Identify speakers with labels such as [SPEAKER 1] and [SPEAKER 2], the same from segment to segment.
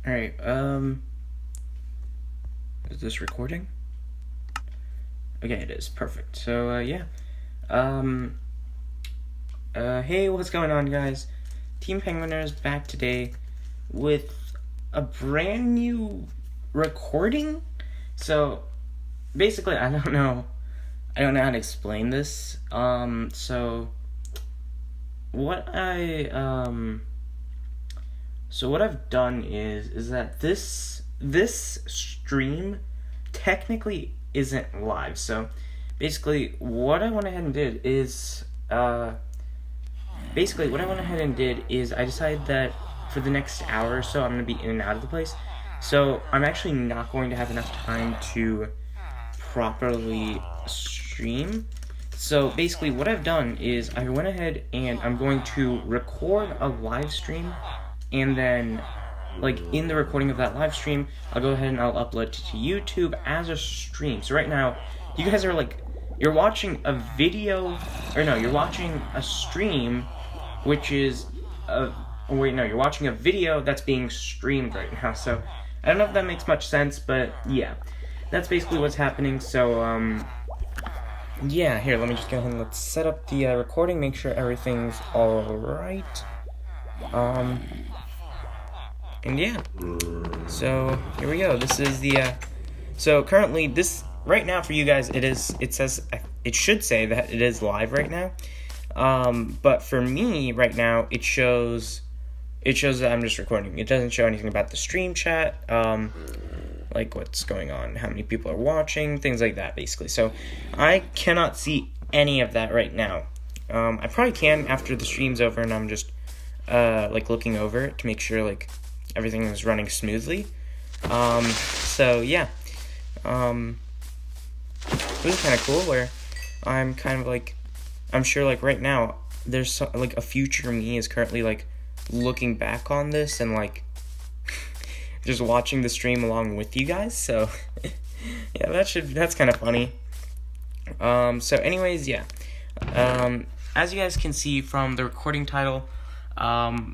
[SPEAKER 1] Alright, is this recording? Okay, it is. Perfect. So, yeah. Hey, what's going on, guys? Team Penguiners back today with a brand new recording. So, basically, I don't know how to explain this. So what I've done is that this stream technically isn't live. So basically what I went ahead and did is I decided that for the next hour or so I'm going to be in and out of the place. So I'm actually not going to have enough time to properly stream. So basically what I've done is I went ahead and I'm going to record a live stream, and then in the recording of that live stream I'll go ahead and I'll upload it to YouTube as a stream. So right now you guys are you're watching a video, or no, you're watching a stream which is you're watching a video that's being streamed right now. So I don't know if that makes much sense, but yeah, that's basically what's happening. So yeah, here, let me just go ahead and let's set up the recording, make sure everything's alright. And yeah, so here we go. This is the so currently this right now for you guys, it should say that it is live right now. But for me right now it shows that I'm just recording. It doesn't show anything about the stream chat, like what's going on, how many people are watching, things like that, basically. So I cannot see any of that right now. I probably can after the stream's over and I'm just looking over it to make sure everything is running smoothly. So yeah, it was kind of cool where I'm kind of I'm sure right now there's a future me is currently looking back on this and just watching the stream along with you guys. So yeah, that's kind of funny. So anyways, yeah, as you guys can see from the recording title, I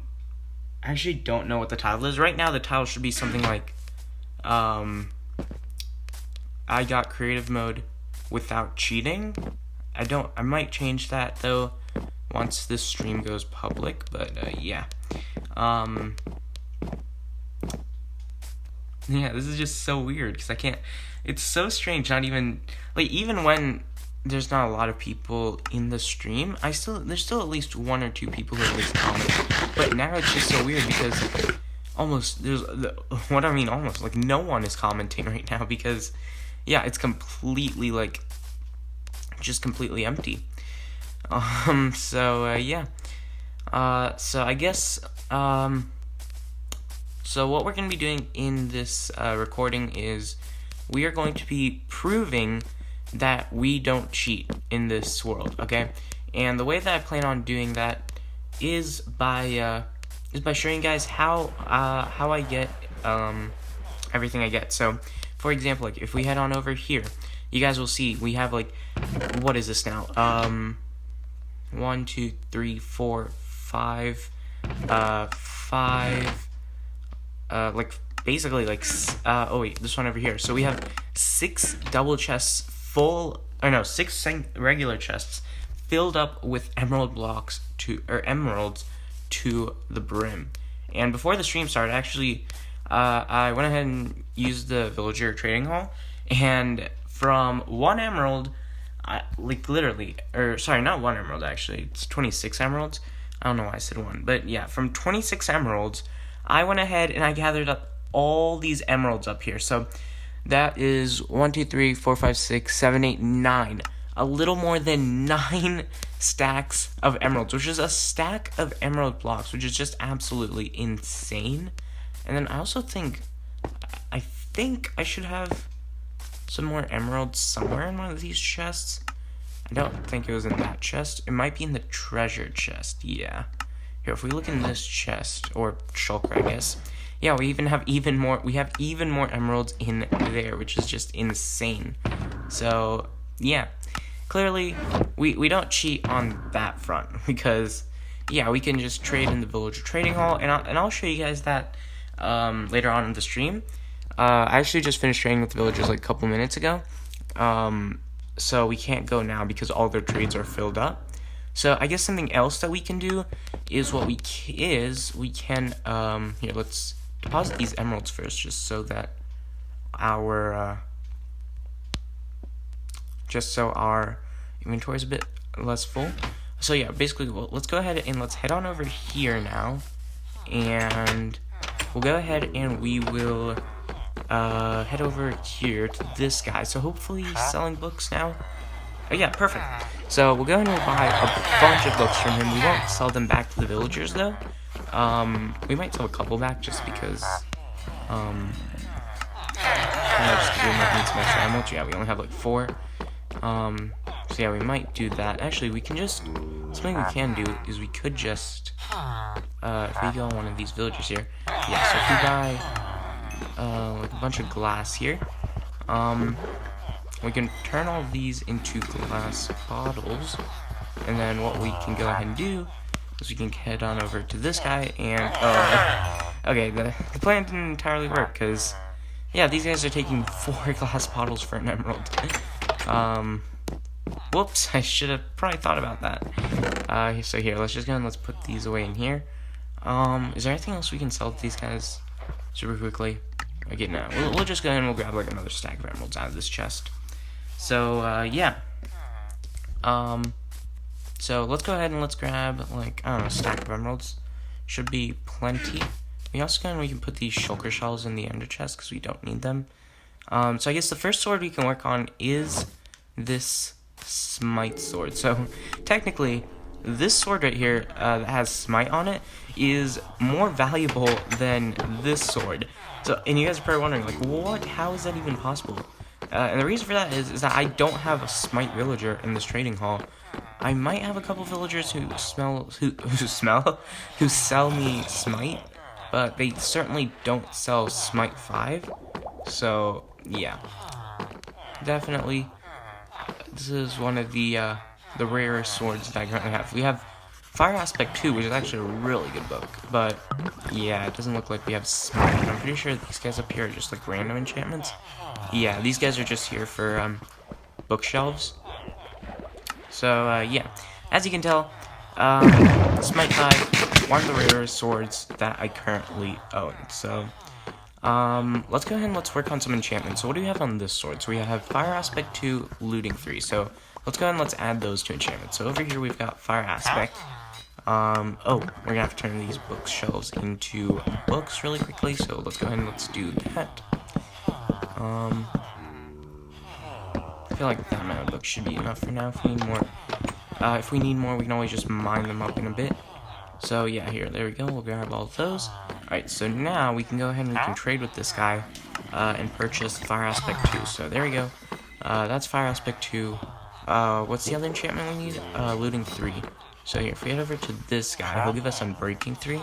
[SPEAKER 1] actually don't know what the title is right now. The title should be something like I got creative mode without cheating. I might change that though once this stream goes public, but yeah. Yeah, this is just so weird because I can't. It's so strange. Not even even when there's not a lot of people in the stream, there's still at least one or two people who at least comment. But now it's just so weird because almost no one is commenting right now because yeah, it's completely just completely empty. So yeah. So I guess so what we're going to be doing in this recording is we are going to be proving that we don't cheat in this world, okay? And the way that I plan on doing that is by showing you guys how I get everything I get. So, for example, if we head on over here, you guys will see we have what is this now? 1, 2, 3, 4, 5, 5. Basically oh wait, this one over here. So we have 6 double chests six regular chests filled up with emeralds to the brim. And before the stream started, actually, I went ahead and used the villager trading hall, and from 1 emerald, not 1 emerald actually, it's 26 emeralds. I don't know why I said 1, but yeah, from 26 emeralds, I went ahead and I gathered up all these emeralds up here. So that is 1, 2, 3, 4, 5, 6, 7, 8, 9. A little more than 9 stacks of emeralds, which is a stack of emerald blocks, which is just absolutely insane. And then I also think I should have some more emeralds somewhere in one of these chests. I don't think it was in that chest. It might be in the treasure chest, yeah. Here, if we look in this chest, or shulker, I guess. Yeah, we have even more emeralds in there, which is just insane. So, yeah. Clearly, we don't cheat on that front, because, yeah, we can just trade in the villager trading hall, and I'll show you guys that later on in the stream. I actually just finished training with the villagers like a couple minutes ago. So we can't go now because all their trades are filled up. So I guess something else that we can do is we can here, let's deposit these emeralds first, just so that our inventory is a bit less full. So yeah, basically, let's go ahead and let's head on over here now, and we'll go ahead and we will head over here to this guy. So hopefully he's selling books now. Oh yeah, perfect. So we'll go ahead and buy a bunch of books from him. We won't sell them back to the villagers though. We might sell a couple back just because just because we might need some extra emeralds. Yeah, we only have like 4. So yeah, we might do that. Actually, we can just, something we can do is we could just, if we go on one of these villagers here, yeah, so if we buy, like a bunch of glass here, we can turn all of these into glass bottles, and then what we can go ahead and do is we can head on over to this guy, and, okay, the plan didn't entirely work, because, yeah, these guys are taking 4 glass bottles for an emerald. Whoops, I should have probably thought about that. So here, let's just go and let's put these away in here. Is there anything else we can sell to these guys super quickly? Okay, no, we'll just go ahead and we'll grab like another stack of emeralds out of this chest. So, yeah. So let's go ahead and let's grab like, I don't know, a stack of emeralds. Should be plenty. We also can put these shulker shells in the ender chest because we don't need them. So I guess the first sword we can work on is this Smite Sword. So technically, this sword right here that has Smite on it is more valuable than this sword. So, and you guys are probably wondering, like, what? How is that even possible? And the reason for that is that I don't have a Smite villager in this trading hall. I might have a couple villagers who sell me Smite, but they certainly don't sell Smite 5. So yeah, definitely, this is one of the rarest swords that I currently have. We have Fire Aspect 2, which is actually a really good book, but yeah, it doesn't look like we have Smite. I'm pretty sure these guys up here are just like random enchantments. Yeah, these guys are just here for bookshelves. So yeah, as you can tell, Smite 5, one of the rarest swords that I currently own. So let's go ahead and let's work on some enchantments. So what do we have on this sword? So we have Fire Aspect 2, Looting 3. So let's go ahead and let's add those to enchantments. So over here we've got Fire Aspect. Oh, we're gonna have to turn these bookshelves into books really quickly. So let's go ahead and let's do that. I feel like that amount of books should be enough for now. If we need more, we can always just mine them up in a bit. So yeah, there we go. We'll grab all of those. Alright, so now we can go ahead and we can trade with this guy and purchase Fire Aspect 2. So there we go. That's Fire Aspect 2. What's the other enchantment we need? Looting 3. So here, if we head over to this guy, he'll give us Unbreaking 3.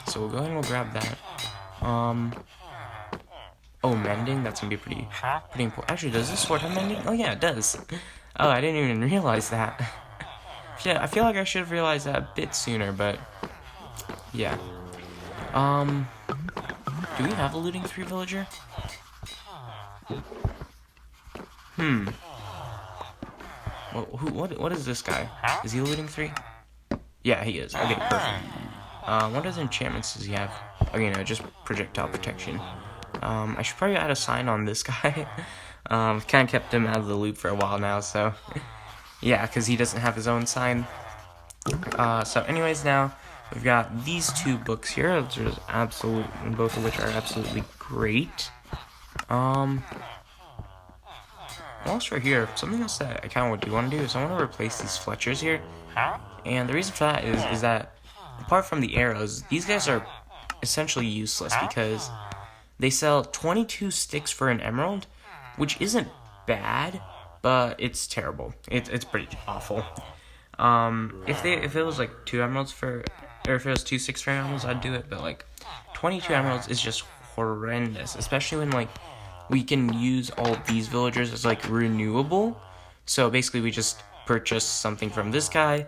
[SPEAKER 1] So we'll go ahead and we'll grab that. Oh, Mending? That's gonna be pretty important. Actually, does this sword have Mending? Oh yeah, it does. Oh, I didn't even realize that. Yeah, I feel like I should have realized that a bit sooner, but yeah. Do we have a Looting 3 villager? Well, what is this guy? Is he a Looting 3? Yeah, he is. Okay, perfect. What other enchantments does he have? Okay, no, just projectile protection. I should probably add a sign on this guy. Kind of kept him out of the loop for a while now, so yeah, because he doesn't have his own sign. So anyways, now we've got these 2 books here, which are both of which are absolutely great. Whilst we're here, something else that I kind of do want to do is I want to replace these Fletchers here. And the reason for that is that apart from the arrows, these guys are essentially useless because they sell 22 sticks for an emerald, which isn't bad, but it's terrible. It's pretty awful. If it was like 2 emeralds or if it was 2 sticks for emeralds, I'd do it. But like 22 emeralds is just horrendous, especially when like we can use all of these villagers as like renewable. So basically, we just purchase something from this guy,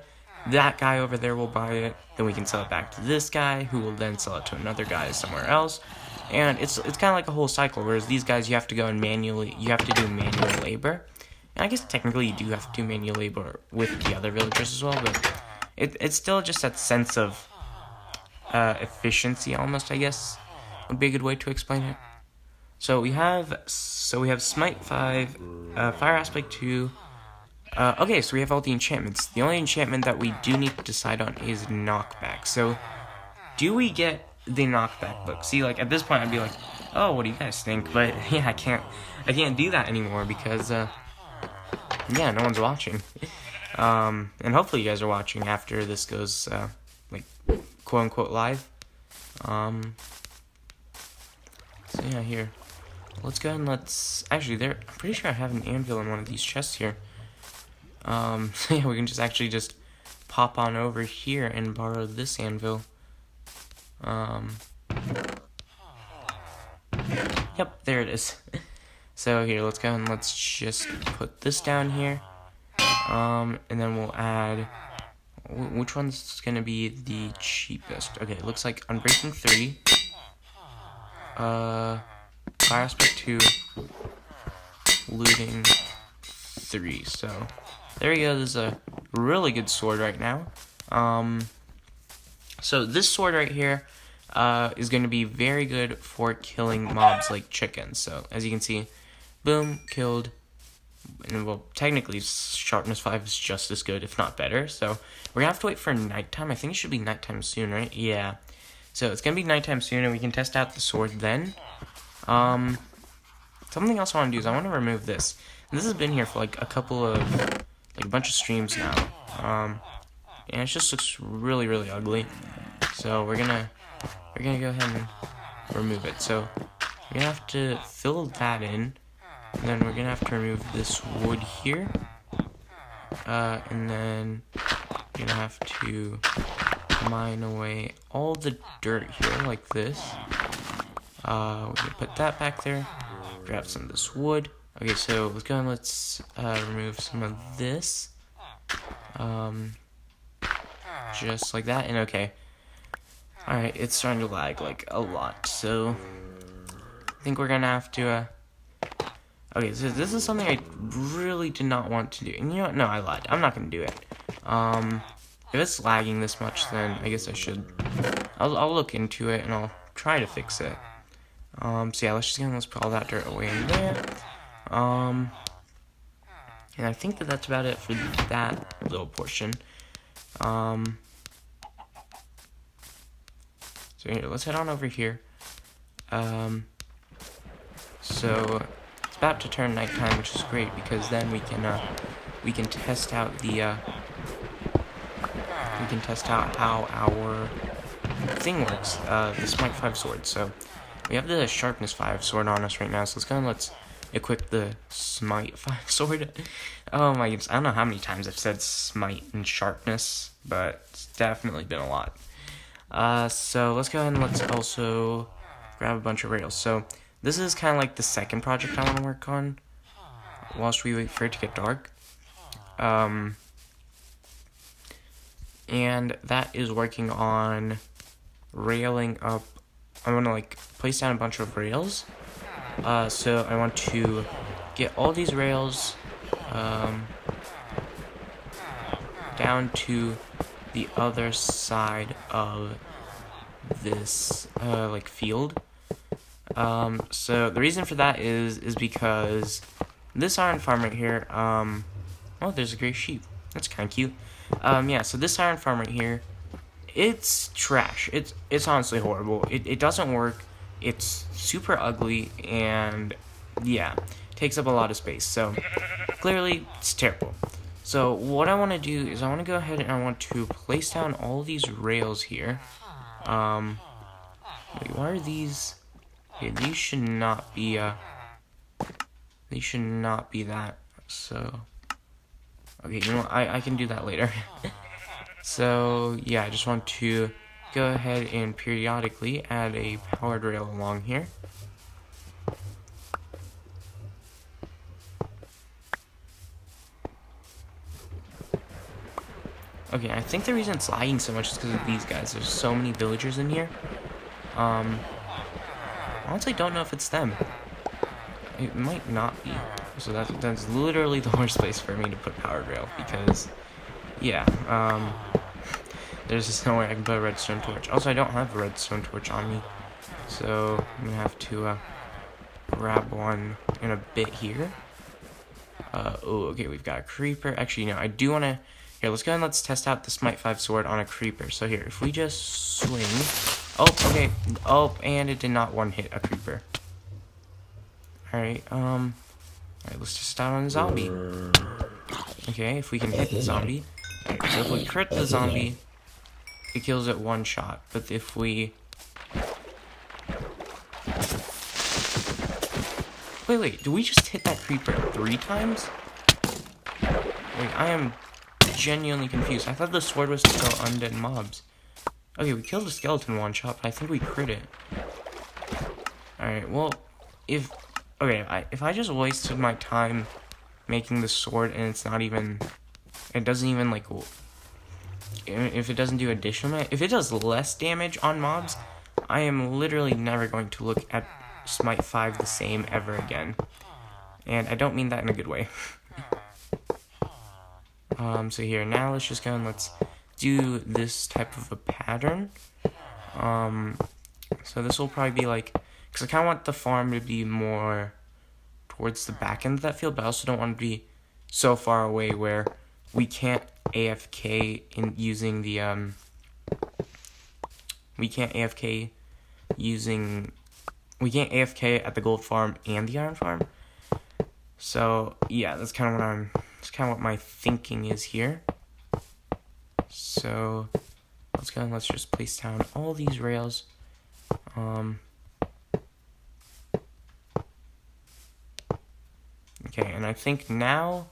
[SPEAKER 1] that guy over there will buy it, then we can sell it back to this guy, who will then sell it to another guy somewhere else. And it's kind of like a whole cycle, whereas these guys, you have to go and you have to do manual labor. And I guess technically you do have to do manual labor with the other villagers as well, but it's still just that sense of efficiency almost, I guess, would be a good way to explain it. So we have Smite 5, Fire Aspect 2. Okay, so we have all the enchantments. The only enchantment that we do need to decide on is knockback. So, do we get the knockback book? See, like, at this point I'd be like, oh, what do you guys think? But yeah, I can't do that anymore because yeah, no one's watching. And hopefully you guys are watching after this goes like quote unquote live. So yeah, here. Let's go ahead and actually I'm pretty sure I have an anvil in one of these chests here. So yeah, we can just pop on over here and borrow this anvil. Yep, there it is. So here, let's go and let's just put this down here. And then we'll add, which one's gonna be the cheapest? Okay, it looks like Unbreaking 3, Fire Aspect 2, Looting 3. So there we go. This is a really good sword right now. So this sword right here is going to be very good for killing mobs like chickens. So as you can see, boom, killed. And well, technically sharpness 5 is just as good, if not better. So we're gonna have to wait for nighttime. I think it should be nighttime soon, right? Yeah. So it's gonna be nighttime soon, and we can test out the sword then. Something else I want to do is I want to remove this. And this has been here for like a bunch of streams now. And it just looks really, really ugly. So we're gonna go ahead and remove it. So we're gonna have to fill that in. And then we're gonna have to remove this wood here. And then we're gonna have to mine away all the dirt here like this. We're gonna put that back there. Grab some of this wood. Okay, so let's go and let's remove some of this. Just like that, and okay. Alright, it's starting to lag like a lot, so I think we're gonna have to okay, so this is something I really did not want to do. And you know what? No, I lied. I'm not gonna do it. If it's lagging this much, then I guess I should. I'll look into it and I'll try to fix it. So yeah, let's put all that dirt away in there. And I think that's about it for that little portion. So here, let's head on over here. So it's about to turn nighttime, which is great because then we can test out how our thing works. The Smite 5 sword. So we have the Sharpness 5 sword on us right now. So let's go and let's equip the Smite 5 sword. Oh my goodness, I don't know how many times I've said Smite and Sharpness, but it's definitely been a lot. So let's go ahead and let's also grab a bunch of rails. So this is kind of like the second project I want to work on whilst we wait for it to get dark. And that is working on railing up. I want to like place down a bunch of rails. So I want to get all these rails down to the other side of this like field. So the reason for that is because this iron farm right here, oh, there's a gray sheep. That's kind of cute. Yeah, so this iron farm right here, it's trash. It's honestly horrible. It doesn't work. It's super ugly, and yeah, takes up a lot of space. So clearly, it's terrible. So what I want to do is I want to go ahead and I want to place down all these rails here. Wait, why are these? Okay, these should not be they should not be that. So okay, you know what? I can do that later. So yeah, I just want to go ahead and periodically add a powered rail along here. Okay, I think the reason it's lagging so much is because of these guys. There's so many villagers in here. Honestly, don't know if it's them. It might not be. So that's literally the worst place for me to put powered rail because, yeah, there's just no way I can put a redstone torch. Also, I don't have a redstone torch on me, so I'm gonna have to grab one in a bit here. Oh, okay, we've got a creeper. Actually, no, I do want to... Here, let's go and let's test out the Smite 5 sword on a creeper. So here, if we just swing... Oh, okay. Oh, and it did not one-hit a creeper. Alright, alright, let's just start on a zombie. Okay, if we can hit the zombie. Right, so if we crit the zombie, it kills it one shot. But if we... Wait, do we just hit that creeper 3 times? Wait, I am genuinely confused. I thought the sword was to kill undead mobs. Okay, we killed a skeleton one shot, but I think we crit it. Alright, well, if I just wasted my time making the sword and it's not even... It doesn't even, like... If it doesn't do additional... If it does less damage on mobs, I am literally never going to look at Smite 5 the same ever again. And I don't mean that in a good way. So here, now let's just go and let's do this type of a pattern. So this will probably be like, because I kind of want the farm to be more towards the back end of that field, but I also don't want to be so far away where we can't AFK in using the, we can't AFK at the gold farm and the iron farm. So yeah, that's kind of what my thinking is here. So let's go and let's just place down all these rails. Okay, and I think now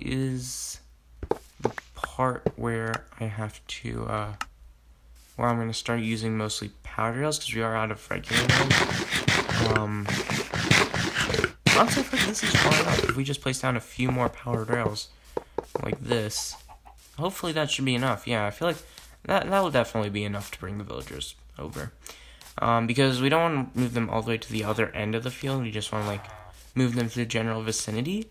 [SPEAKER 1] is the part where I have to where I'm gonna start using mostly powder rails because we are out of regular rails. Honestly, I think this is far enough. If we just place down a few more powered rails like this, hopefully that should be enough. Yeah, I feel like that will definitely be enough to bring the villagers over. Because we don't want to move them all the way to the other end of the field. We just want to like move them to the general vicinity.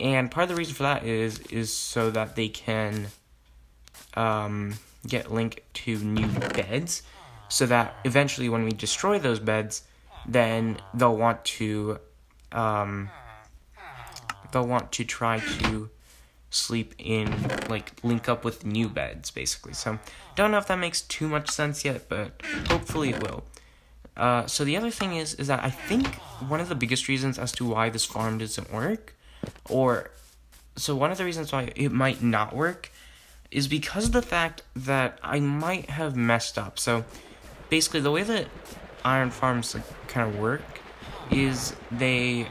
[SPEAKER 1] And part of the reason for that is so that they can get linked to new beds, so that eventually when we destroy those beds, then they'll want to try to sleep in, like, link up with new beds, basically. So, don't know if that makes too much sense yet, but hopefully it will. So the other thing is that I think one of the biggest reasons as to why this farm doesn't work, so one of the reasons why it might not work, is because of the fact that I might have messed up. So, basically, the way that iron farms kind of work is that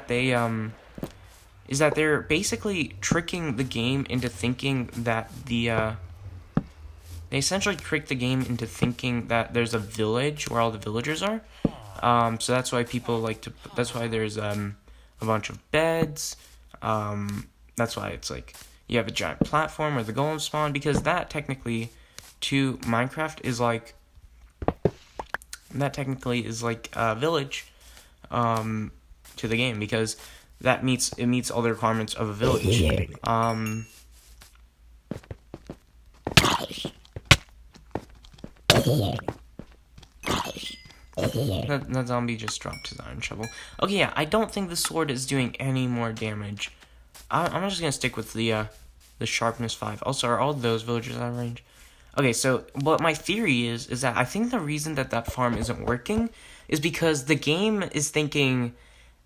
[SPEAKER 1] they're basically tricking the game into thinking that they essentially trick the game into thinking that there's a village where all the villagers are. So that's why people like to. That's why there's a bunch of beds. That's why it's like you have a giant platform where the golems spawn, because that technically to Minecraft is like. That technically is like a village to the game, because it meets all the requirements of a village. That zombie just dropped his iron shovel. Okay, yeah, I don't think the sword is doing any more damage. I'm just gonna stick with the sharpness 5. Also, are all those villagers out of range? Okay, so what my theory is that I think the reason that farm isn't working is because the game is thinking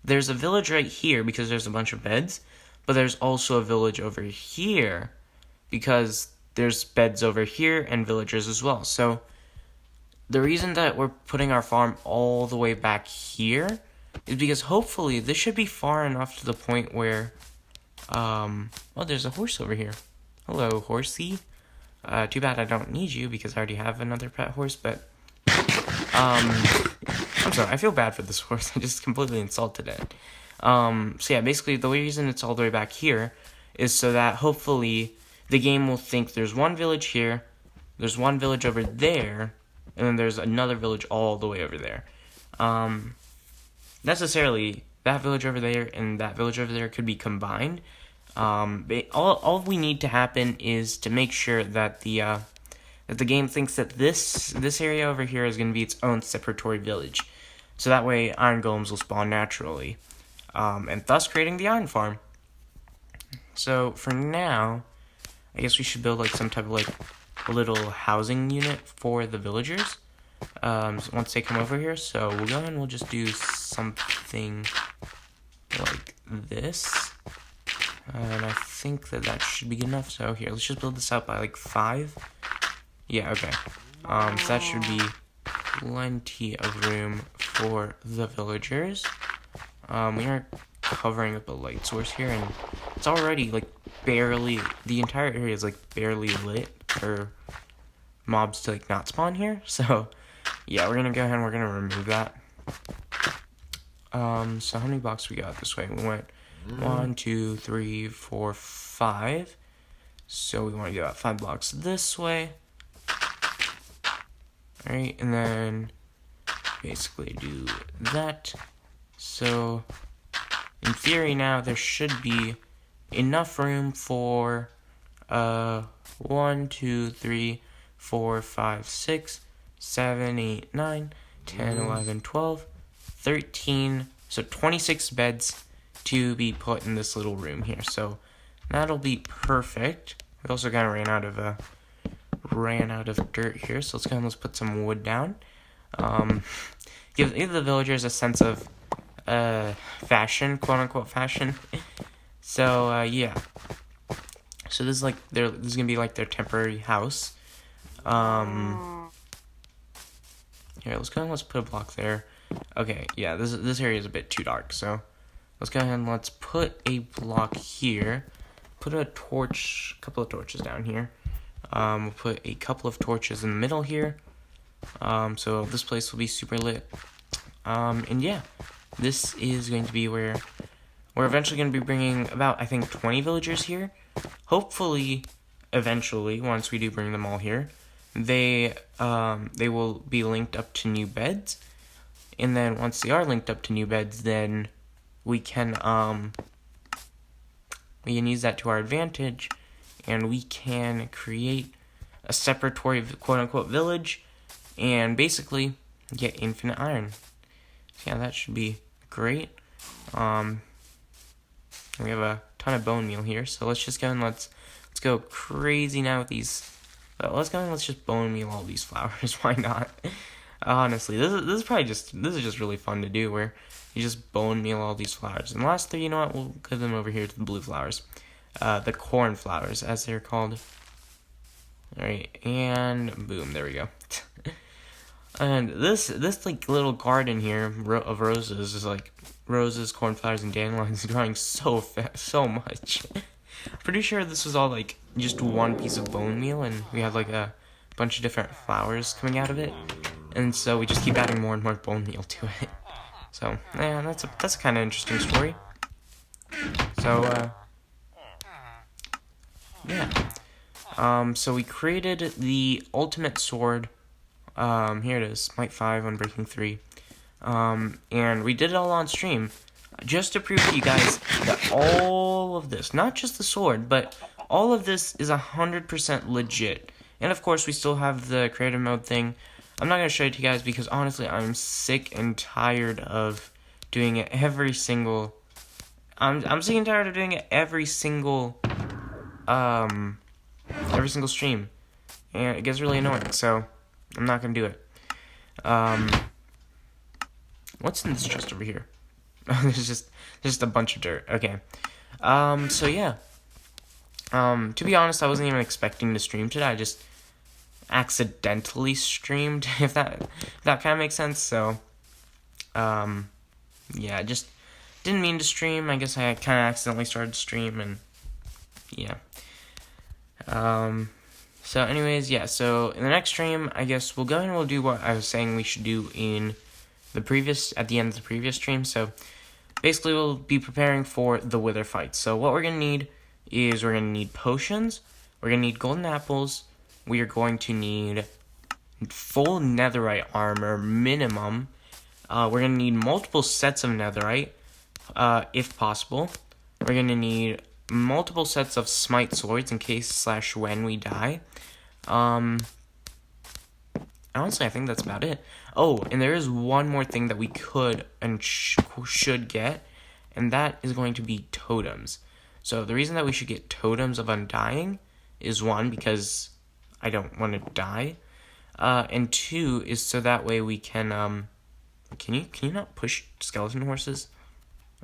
[SPEAKER 1] there's a village right here because there's a bunch of beds, but there's also a village over here because there's beds over here and villagers as well. So the reason that we're putting our farm all the way back here is because hopefully this should be far enough to the point where, oh, there's a horse over here. Hello, horsey. Too bad I don't need you because I already have another pet horse, but, I'm sorry, I feel bad for this horse. I just completely insulted it. So yeah, basically the reason it's all the way back here is so that hopefully the game will think there's one village here, there's one village over there, and then there's another village all the way over there. Necessarily, that village over there and that village over there could be combined. All we need to happen is to make sure that the game thinks that this area over here is going to be its own separatory village. So that way iron golems will spawn naturally, and thus creating the iron farm. So for now, I guess we should build like some type of like little housing unit for the villagers once they come over here. So we'll go ahead and we'll just do something like this. And I think that should be good enough. So here, let's just build this out by like 5. Yeah, okay. So that should be plenty of room for the villagers. We are covering up a light source here, and it's already like barely, the entire area is like barely lit for mobs to like not spawn here. So yeah, we're gonna go ahead and we're gonna remove that. So how many blocks we got this way? We went 1, 2, 3, 4, 5. So we want to go out 5 blocks this way. Alright, and then basically do that. So in theory now there should be enough room for 1, 2, 3, 4, 5, 6, 7, 8, 9, 10, 11, 12, 13, so 26 beds to be put in this little room here. So that'll be perfect. We also kind of ran out of dirt here, so let's put some wood down. Give the villagers a sense of fashion, quote unquote fashion. So yeah. So this is gonna be like their temporary house. Here, let's put a block there. Okay, yeah, this area is a bit too dark, so let's go ahead and let's put a block here. Put a couple of torches down here. We'll put a couple of torches in the middle here. So this place will be super lit. And yeah, this is going to be where we're eventually going to be bringing about, I think, 20 villagers here. Hopefully, eventually, once we do bring them all here, they will be linked up to new beds. And then once they are linked up to new beds, then we can use that to our advantage, and we can create a separatory quote-unquote village and basically get infinite iron. So yeah, that should be great. We have a ton of bone meal here, so let's just go and let's go crazy now with these. Let's go and let's just bone meal all these flowers. Why not? Honestly, this is just really fun to do, where you just bone meal all these flowers. And lastly, you know what? We'll give them over here to the blue flowers. The corn flowers, as they're called. Alright, and boom, there we go. And this like little garden here of roses is like roses, cornflowers, and dandelions growing so much. Pretty sure this was all like just one piece of bone meal, and we have like a bunch of different flowers coming out of it. And so we just keep adding more and more bone meal to it. So yeah, that's a kind of interesting story. So yeah. So we created the ultimate sword. Here it is, Smite 5 Unbreaking 3. And we did it all on stream, just to prove to you guys that all of this, not just the sword, but all of this is 100% legit. And of course, we still have the creative mode thing. I'm not going to show it to you guys because honestly, I'm sick and tired of doing it every single... I'm sick and tired of doing it every single stream. And it gets really annoying, so I'm not going to do it. What's in this chest over here? There's just a bunch of dirt. Okay. So yeah. To be honest, I wasn't even expecting to stream today. I just accidentally streamed, if that kind of makes sense. So, yeah, I just didn't mean to stream. I guess I kind of accidentally started to stream, and yeah. So anyways, yeah, so in the next stream, I guess we'll go and we'll do what I was saying we should do at the end of the previous stream. So basically we'll be preparing for the wither fight. So what we're going to need is we're going to need potions, we're going to need golden apples, we are going to need full netherite armor minimum, we're going to need multiple sets of netherite, if possible, we're going to need multiple sets of smite swords in case / when we die. Honestly, I think that's about it. Oh, and there is one more thing that we could and should get, and that is going to be totems. So the reason that we should get Totems of Undying is 1, because I don't want to die, and 2 is so that way we can can you not push skeleton horses?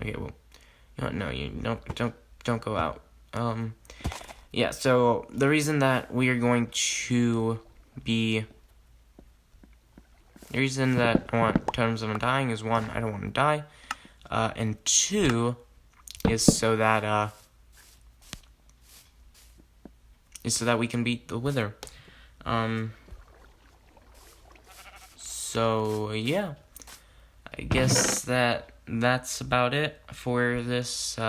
[SPEAKER 1] Okay, well, no, you don't go out. Yeah, so the reason that we are going to be... The reason that I want Totems of Undying is 1, I don't want to die, and 2 is so that we can beat the Wither. So yeah, I guess that's about it for this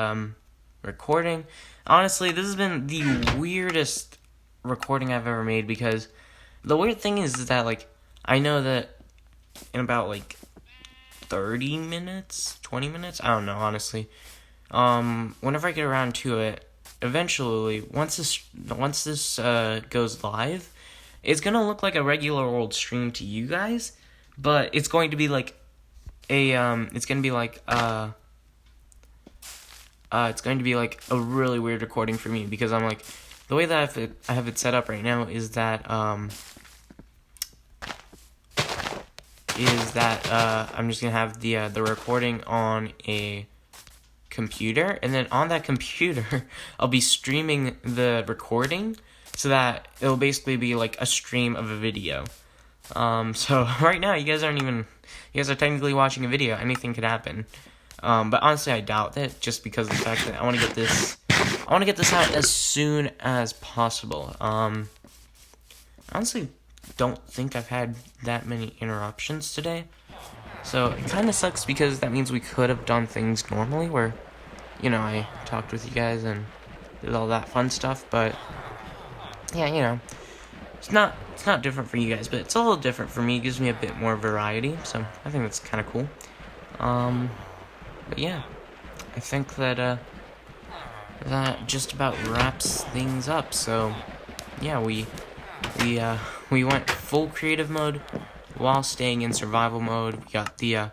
[SPEAKER 1] recording. Honestly, this has been the weirdest recording I've ever made, because the weird thing is that, like, I know that in about, like, 30 minutes, 20 minutes, I don't know, honestly, whenever I get around to it, eventually, once this goes live, it's gonna look like a regular old stream to you guys, but it's going to be like it's going to be like a really weird recording for me, because I'm like, the way that I have it set up right now is that I'm just gonna have the recording on a computer, and then on that computer I'll be streaming the recording, so that it'll basically be like a stream of a video. So right now you guys are technically watching a video. Anything could happen. But honestly, I doubt that, just because of the fact that I want to get this out as soon as possible. Honestly, don't think I've had that many interruptions today, so it kind of sucks, because that means we could have done things normally, where, I talked with you guys and did all that fun stuff, but yeah, it's not different for you guys, but it's a little different for me. It gives me a bit more variety, so I think that's kind of cool. But yeah, I think that just about wraps things up. So yeah, we went full creative mode while staying in survival mode. We got the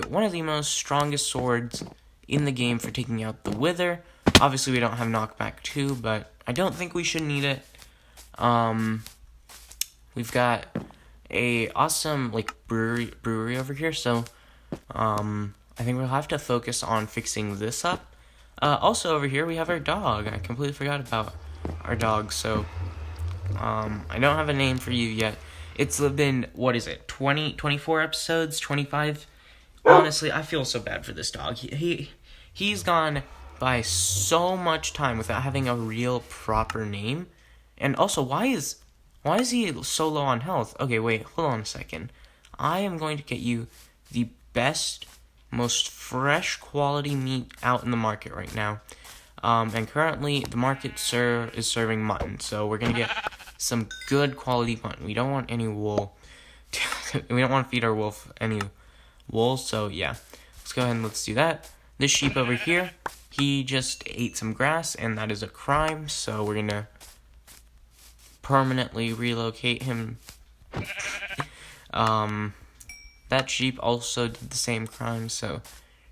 [SPEAKER 1] one of the most strongest swords in the game for taking out the Wither. Obviously, we don't have knockback 2, but I don't think we should need it. We've got a awesome brewery over here, so I think we'll have to focus on fixing this up. Also over here we have our dog. I completely forgot about our dog. So I don't have a name for you yet. It's been, 24 episodes, 25. Honestly, I feel so bad for this dog. He's gone by so much time without having a real proper name. And also, why is he so low on health? Okay, wait, hold on a second. I am going to get you the best, most fresh quality meat out in the market right now. And currently, the market is serving mutton, so we're going to get some good quality mutton. We don't want any wool. We don't want to feed our wolf any wool, so yeah. Let's go ahead and let's do that. This sheep over here, he just ate some grass, and that is a crime, so we're going to permanently relocate him. That sheep also did the same crime, so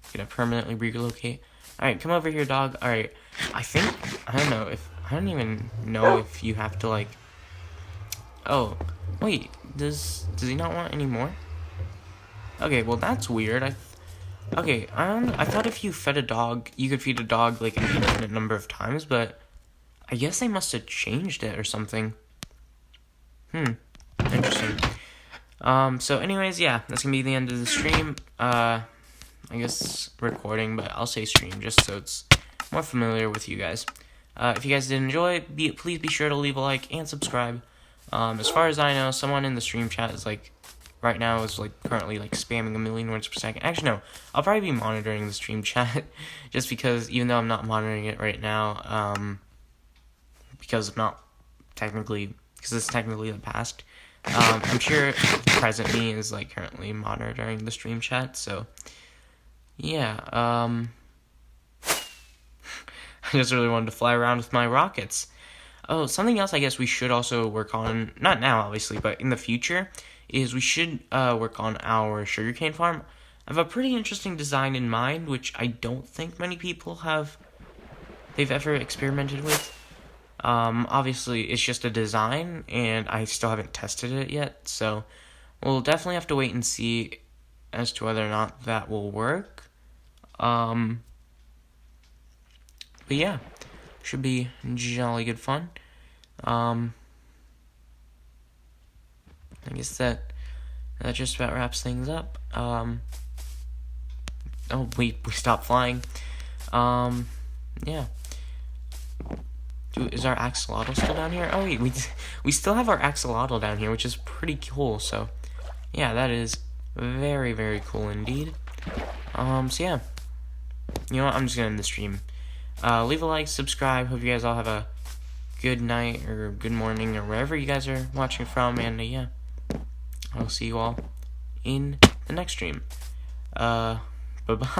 [SPEAKER 1] we're gonna permanently relocate. Alright, come over here, dog. Alright, I don't even know if you have to, oh, wait, does he not want any more? Okay, well, that's weird. I thought if you fed a dog, you could feed a dog, an infinite number of times, but I guess they must have changed it or something. Interesting. So anyways, yeah, that's gonna be the end of the stream. I guess recording, but I'll say stream just so it's more familiar with you guys. If you guys did enjoy, please be sure to leave a like and subscribe. As far as I know, someone in the stream chat is right now is like currently like spamming 1,000,000 words per second. Actually, no, I'll probably be monitoring the stream chat just because even though I'm not monitoring it right now, because I'm not technically because it's technically the past. I'm sure present me is like currently monitoring the stream chat. So yeah, I just really wanted to fly around with my rockets. Oh, something else I guess we should also work on, not now obviously, but in the future, is we should work on our Sugarcane Farm. I have a pretty interesting design in mind, which I don't think many people they've ever experimented with. Obviously, it's just a design, and I still haven't tested it yet, so we'll definitely have to wait and see as to whether or not that will work. But yeah, should be jolly good fun. I guess that just about wraps things up. Oh, we stopped flying. Yeah. Is our axolotl still down here? Oh wait, we still have our axolotl down here, which is pretty cool. So, yeah, that is very, very cool indeed. So yeah, you know what? I'm just gonna end the stream. Leave a like, subscribe. Hope you guys all have a good night or good morning or wherever you guys are watching from. And yeah, I'll see you all in the next stream. Bye bye.